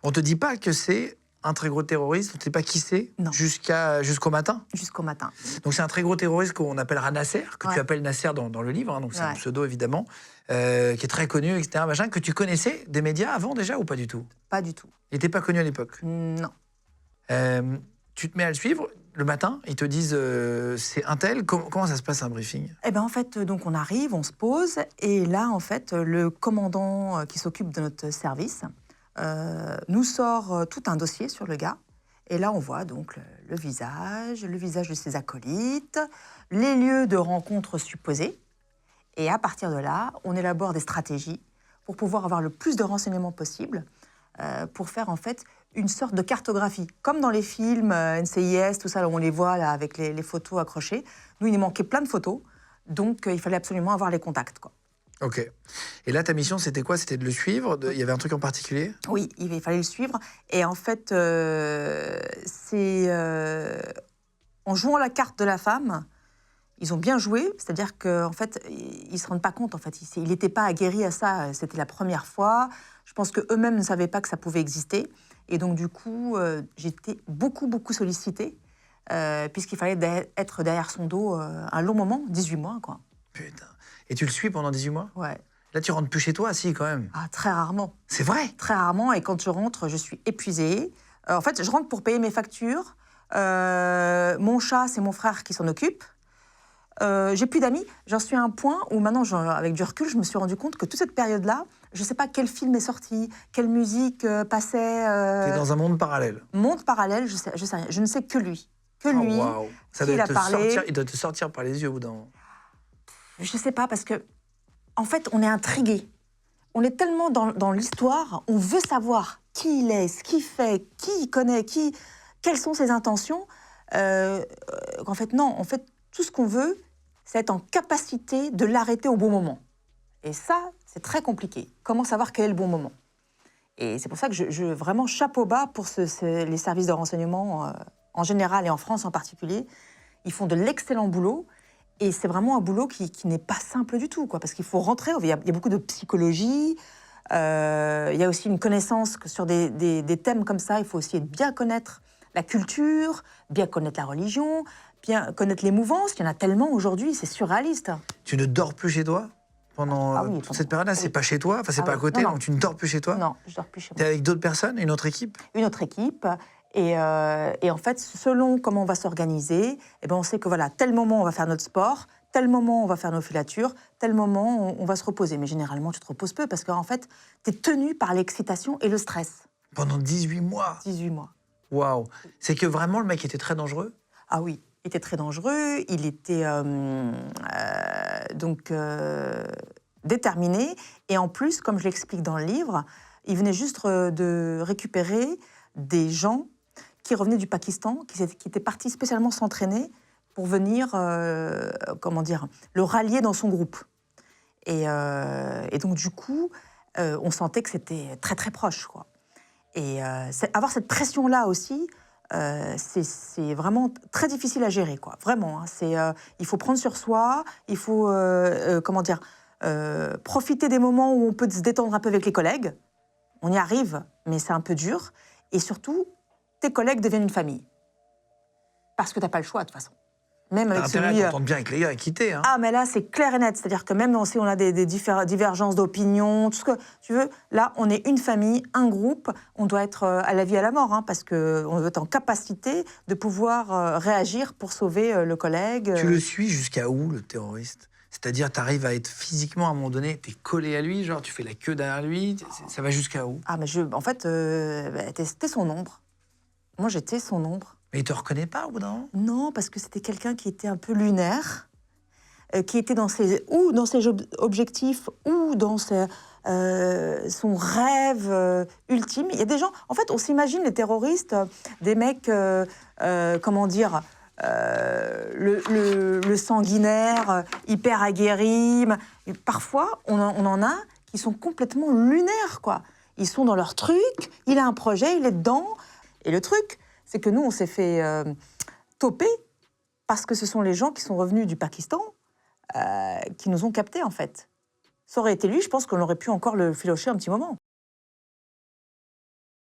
On te dit pas que c'est un très gros terroriste, on ne sait pas qui c'est Non. jusqu'au matin. Jusqu'au matin. Donc c'est un très gros terroriste qu'on appellera Nasser, que Ouais. tu appelles Nasser dans le livre, hein, donc c'est un Ouais. pseudo évidemment, qui est très connu, etc. Machin, que tu connaissais des médias avant déjà ou pas du tout? Pas du tout. Il n'était pas connu à l'époque. Non. Tu te mets à le suivre le matin, ils te disent c'est un tel. Comment ça se passe un briefing? Eh ben en fait, donc on arrive, on se pose, et là, en fait, le commandant qui s'occupe de notre service nous sort tout un dossier sur le gars. Et là, on voit donc le visage de ses acolytes, les lieux de rencontre supposés. Et à partir de là, on élabore des stratégies pour pouvoir avoir le plus de renseignements possible, pour faire en fait une sorte de cartographie. Comme dans les films NCIS, tout ça, là, on les voit là, avec les photos accrochées. Nous, il nous manquait plein de photos, donc il fallait absolument avoir les contacts, quoi. Ok. Et là, ta mission, c'était quoi? C'était de le suivre? Il y avait un truc en particulier? Oui, il fallait le suivre. Et en fait, c'est en jouant la carte de la femme, ils ont bien joué. C'est-à-dire qu'en fait, ils ne se rendent pas compte. En fait, il n'était pas aguerri à ça. C'était la première fois. Je pense qu'eux-mêmes ne savaient pas que ça pouvait exister. Et donc, du coup, j'étais beaucoup sollicitée, puisqu'il fallait être derrière son dos un long moment, 18 mois, quoi. Putain. Et tu le suis pendant 18 mois? Ouais. Là, tu rentres plus chez toi, si, quand même. Ah, très rarement. C'est vrai? Très rarement. Et quand je rentre, je suis épuisée. En fait, je rentre pour payer mes factures. Mon chat, c'est mon frère qui s'en occupe. J'ai plus d'amis. J'en suis à un point où maintenant, avec du recul, je me suis rendu compte que toute cette période-là, je ne sais pas quel film est sorti, quelle musique passait. T'es dans un monde parallèle. Monde parallèle, je sais rien. Je ne sais que lui. Que Oh, lui. waouh. Ça qui doit il a parlé. il doit te sortir par les yeux au bout d'un moment. Je ne sais pas, parce que, en fait, on est intrigué. On est tellement dans l'histoire, on veut savoir qui il est, ce qu'il fait, qui il connaît, quelles sont ses intentions. En fait, non. En fait, tout ce qu'on veut, c'est être en capacité de l'arrêter au bon moment. Et ça, c'est très compliqué. Comment savoir quel est le bon moment? Et c'est pour ça que je vraiment chapeau bas pour les services de renseignement en général et en France en particulier. Ils font de l'excellent boulot. Et c'est vraiment un boulot qui n'est pas simple du tout, quoi, parce qu'il faut rentrer. Il y a beaucoup de psychologie. Il y a aussi une connaissance sur des thèmes comme ça. Il faut aussi bien connaître la culture, bien connaître la religion, bien connaître les mouvances. Il y en a tellement aujourd'hui, c'est surréaliste. Tu ne dors plus chez toi pendant toute cette période-là? C'est pas chez toi? Enfin, c'est pas à côté, non. donc tu ne dors plus chez toi? Non, je dors plus chez moi. T'es avec d'autres personnes, une autre équipe? Une autre équipe. Et en fait, selon comment on va s'organiser, eh ben on sait que voilà, tel moment on va faire notre sport, tel moment on va faire nos filatures, tel moment on va se reposer. Mais généralement, tu te reposes peu parce qu'en fait, tu es tenu par l'excitation et le stress. Pendant 18 mois? 18 mois. Waouh. C'est que vraiment, le mec était très dangereux? Ah oui, il était très dangereux, il était déterminé. Et en plus, comme je l'explique dans le livre, il venait juste de récupérer des gens qui revenaient du Pakistan, qui étaient partis spécialement s'entraîner pour venir, le rallier dans son groupe. Et donc, du coup, on sentait que c'était très, très proche, quoi. Et avoir cette pression-là aussi, c'est vraiment très difficile à gérer, quoi. Vraiment, hein. Il faut prendre sur soi, il faut, profiter des moments où on peut se détendre un peu avec les collègues. On y arrive, mais c'est un peu dur. Et surtout, tes collègues deviennent une famille. Parce que tu n'as pas le choix, de toute façon. Même avec intérêt celui... à t'entendre bien avec les gars et quitter. Hein. Ah, mais là, c'est clair et net. C'est-à-dire que même si on a des divergences d'opinion, tout ce que tu veux, là, on est une famille, un groupe. On doit être à la vie et à la mort, hein, parce qu'on doit être en capacité de pouvoir réagir pour sauver le collègue. Tu le suis jusqu'à où, le terroriste? C'est-à-dire, tu arrives à être physiquement, à un moment donné, tu es collé à lui, genre tu fais la queue derrière lui, ça va jusqu'à où? Ah, mais en fait, t'es son ombre. Moi, j'étais son ombre. Mais il te reconnaît pas au bout d'un moment? Non, parce que c'était quelqu'un qui était un peu lunaire, qui était dans ses objectifs ou dans son rêve ultime. Il y a des gens... En fait, on s'imagine les terroristes, des mecs, le sanguinaire, hyper aguerri. Et parfois, on en a qui sont complètement lunaires, quoi. Ils sont dans leur truc, il a un projet, il est dedans. Et le truc, c'est que nous, on s'est fait toper parce que ce sont les gens qui sont revenus du Pakistan qui nous ont captés, en fait. Ça aurait été lui, je pense qu'on aurait pu encore le filocher un petit moment.